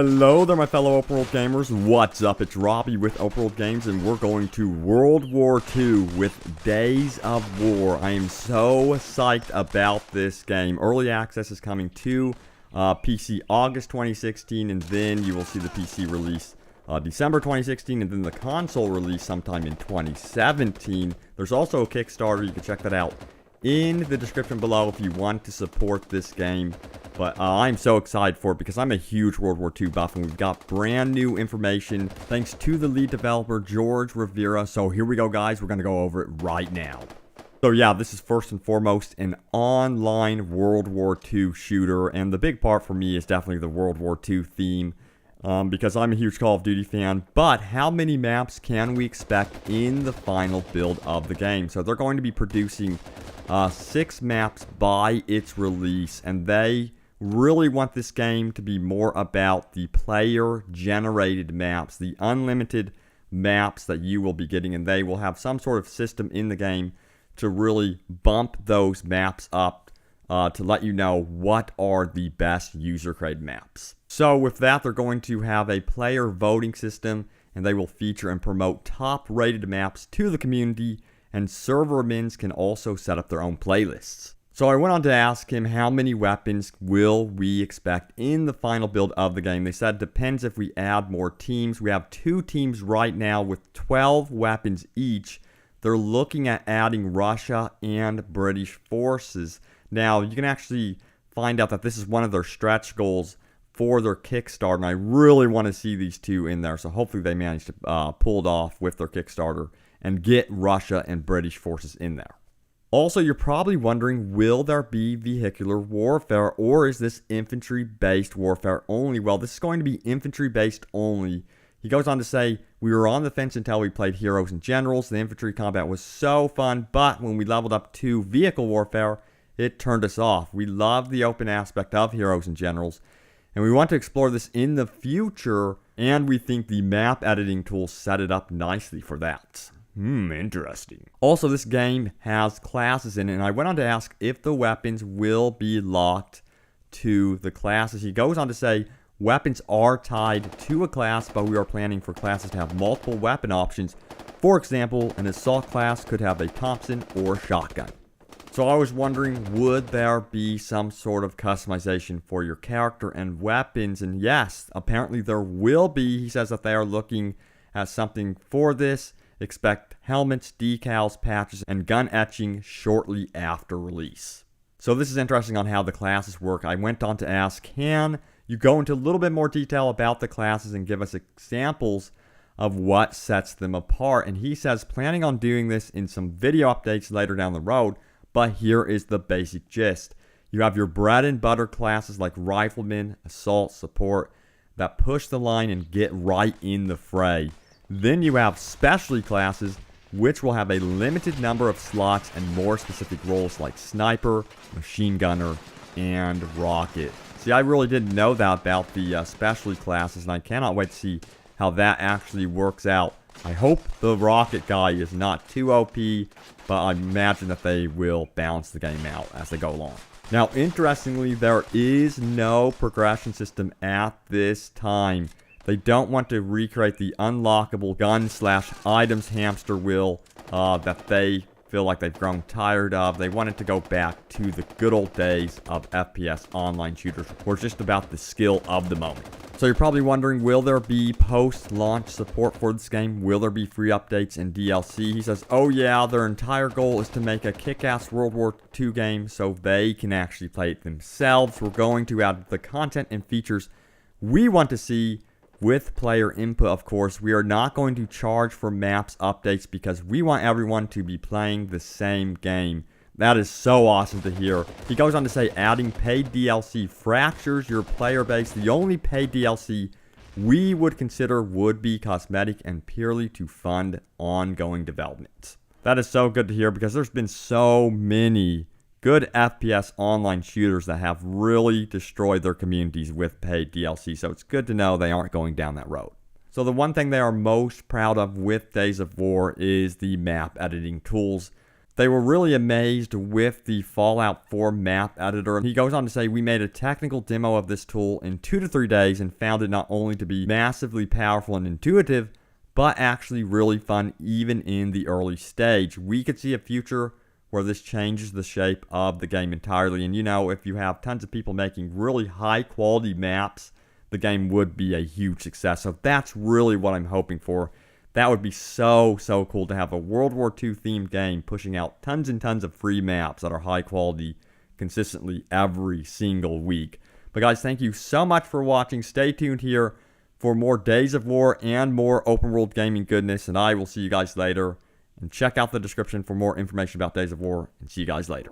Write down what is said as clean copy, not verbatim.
Hello there, my fellow Open World gamers. What's up? It's Robbie with Open World Games, and we're going to World War II with Days of War. I am so psyched about this game. Early access is coming to PC August 2016, and then you will see the PC release December 2016, and then the console release sometime in 2017. There's also a Kickstarter. You can check that out in the description below if you want to support this game. But I'm so excited for it because I'm a huge World War II buff, and we've got brand new information thanks to the lead developer, George Rivera. So here we go, guys. We're going to go over it right now. So yeah, this is first and foremost an online World War II shooter, and the big part for me is definitely the World War II theme. Because I'm a huge Call of Duty fan. But how many maps can we expect in the final build of the game? So they're going to be producing 6 maps by its release, and they really want this game to be more about the player-generated maps, the unlimited maps that you will be getting, and they will have some sort of system in the game to really bump those maps up to let you know what are the best user-created maps. So with that, they're going to have a player voting system, and they will feature and promote top-rated maps to the community, and server admins can also set up their own playlists. So I went on to ask him how many weapons will we expect in the final build of the game. They said it depends if we add more teams. We have 2 teams right now with 12 weapons each. They're looking at adding Russia and British forces. Now, you can actually find out that this is one of their stretch goals for their Kickstarter, and I really want to see these 2 in there. So hopefully they manage to pull it off with their Kickstarter and get Russia and British forces in there. Also, you're probably wondering, will there be vehicular warfare, or is this infantry-based warfare only? Well, this is going to be infantry-based only. He goes on to say, we were on the fence until we played Heroes and Generals. The infantry combat was so fun, but when we leveled up to vehicle warfare, it turned us off. We love the open aspect of Heroes and Generals, and we want to explore this in the future, and we think the map editing tools set it up nicely for that. Interesting. Also, this game has classes in it, and I went on to ask if the weapons will be locked to the classes. He goes on to say, weapons are tied to a class, but we are planning for classes to have multiple weapon options. For example, an assault class could have a Thompson or shotgun. So I was wondering, would there be some sort of customization for your character and weapons? And yes, apparently there will be. He says that they are looking at something for this. Expect helmets, decals, patches, and gun etching shortly after release. So this is interesting on how the classes work. I went on to ask, can you go into a little bit more detail about the classes and give us examples of what sets them apart? And he says, planning on doing this in some video updates later down the road, but here is the basic gist. You have your bread and butter classes like Rifleman, Assault, Support that push the line and get right in the fray. Then you have specialty classes, which will have a limited number of slots and more specific roles like Sniper, Machine Gunner, and Rocket. See, I really didn't know that about the specialty classes, and I cannot wait to see how that actually works out. I hope the Rocket guy is not too OP, but I imagine that they will balance the game out as they go along. Now, interestingly, there is no progression system at this time. They don't want to recreate the unlockable gun/items hamster wheel that they feel like they've grown tired of. They wanted to go back to the good old days of FPS online shooters, where it's just about the skill of the moment. So you're probably wondering, will there be post-launch support for this game? Will there be free updates and DLC? He says, oh yeah, their entire goal is to make a kick-ass World War II game so they can actually play it themselves. We're going to add the content and features we want to see with player input, of course. We are not going to charge for maps updates because we want everyone to be playing the same game. That is so awesome to hear. He goes on to say, adding paid DLC fractures your player base. The only paid DLC we would consider would be cosmetic and purely to fund ongoing development. That is so good to hear because there's been so many good FPS online shooters that have really destroyed their communities with paid DLC, so it's good to know they aren't going down that road. So the one thing they are most proud of with Days of War is the map editing tools. They were really amazed with the Fallout 4 map editor. He goes on to say, we made a technical demo of this tool in 2 to 3 days and found it not only to be massively powerful and intuitive, but actually really fun even in the early stage. We could see a future where this changes the shape of the game entirely. And you know, if you have tons of people making really high quality maps, the game would be a huge success. So that's really what I'm hoping for. That would be so cool to have a World War II themed game pushing out tons and tons of free maps that are high quality consistently every single week. But guys, thank you so much for watching. Stay tuned here for more Days of War and more open world gaming goodness. And I will see you guys later. And check out the description for more information about Days of War. And see you guys later.